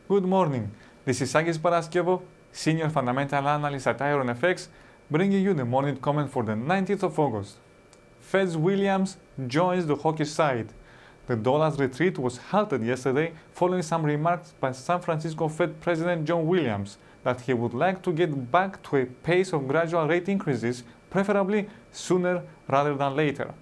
Good morning, this is Sakis Paraskevov, Senior Fundamental Analyst at IronFX, bringing you the morning comment for the 19th of August. Fed's Williams joins the hawkish side. The dollar's retreat was halted yesterday following some remarks by San Francisco Fed President John Williams that he would like to get back to a pace of gradual rate increases, preferably sooner rather than later.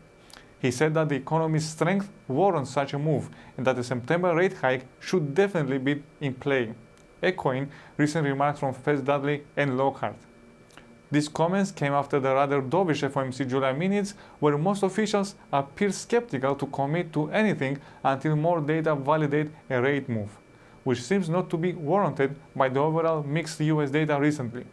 He said that the economy's strength warrants such a move and that the September rate hike should definitely be in play, echoing recent remarks from Fed's Dudley and Lockhart. These comments came after the rather dovish FOMC July minutes, where most officials appear skeptical to commit to anything until more data validate a rate move, which seems not to be warranted by the overall mixed US data recently.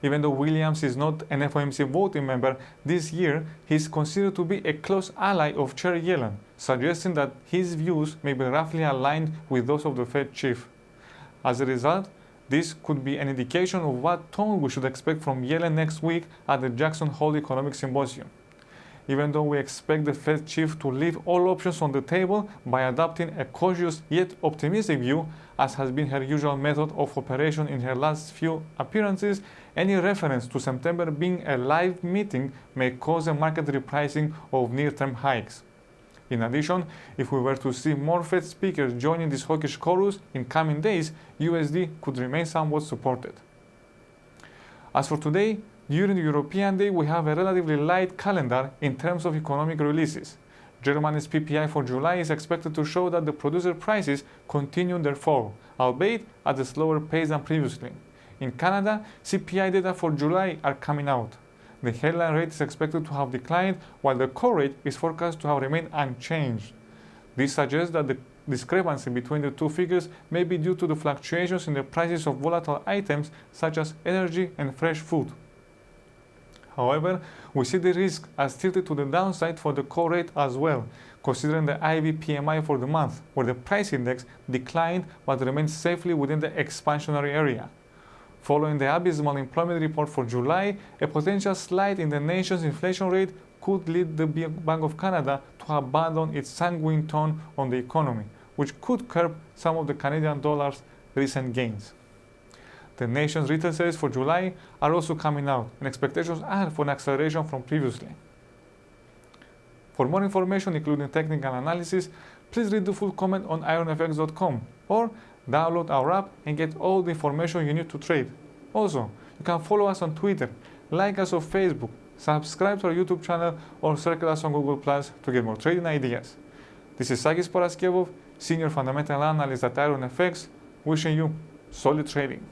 Even though Williams is not an FOMC voting member this year, he is considered to be a close ally of Chair Yellen, suggesting that his views may be roughly aligned with those of the Fed chief. As a result, this could be an indication of what tone we should expect from Yellen next week at the Jackson Hole Economic Symposium. Even though we expect the Fed chief to leave all options on the table by adopting a cautious yet optimistic view, as has been her usual method of operation in her last few appearances, any reference to September being a live meeting may cause a market repricing of near-term hikes. In addition, if we were to see more Fed speakers joining this hawkish chorus in coming days, USD could remain somewhat supported. As for today, during the European day, we have a relatively light calendar in terms of economic releases. Germany's PPI for July is expected to show that the producer prices continue their fall, albeit at a slower pace than previously. In Canada, CPI data for July are coming out. The headline rate is expected to have declined, while the core rate is forecast to have remained unchanged. This suggests that the discrepancy between the two figures may be due to the fluctuations in the prices of volatile items such as energy and fresh food. However, we see the risk as tilted to the downside for the core rate as well, considering the IV PMI for the month, where the price index declined but remains safely within the expansionary area. Following the abysmal employment report for July, a potential slide in the nation's inflation rate could lead the Bank of Canada to abandon its sanguine tone on the economy, which could curb some of the Canadian dollar's recent gains. The nation's retail sales for July are also coming out, and expectations are for an acceleration from previously. For more information, including technical analysis, please read the full comment on IronFX.com or download our app and get all the information you need to trade. Also, you can follow us on Twitter, like us on Facebook, subscribe to our YouTube channel, or circle us on Google Plus to get more trading ideas. This is Sakis Paraskevov, Senior Fundamental Analyst at IronFX, wishing you solid trading.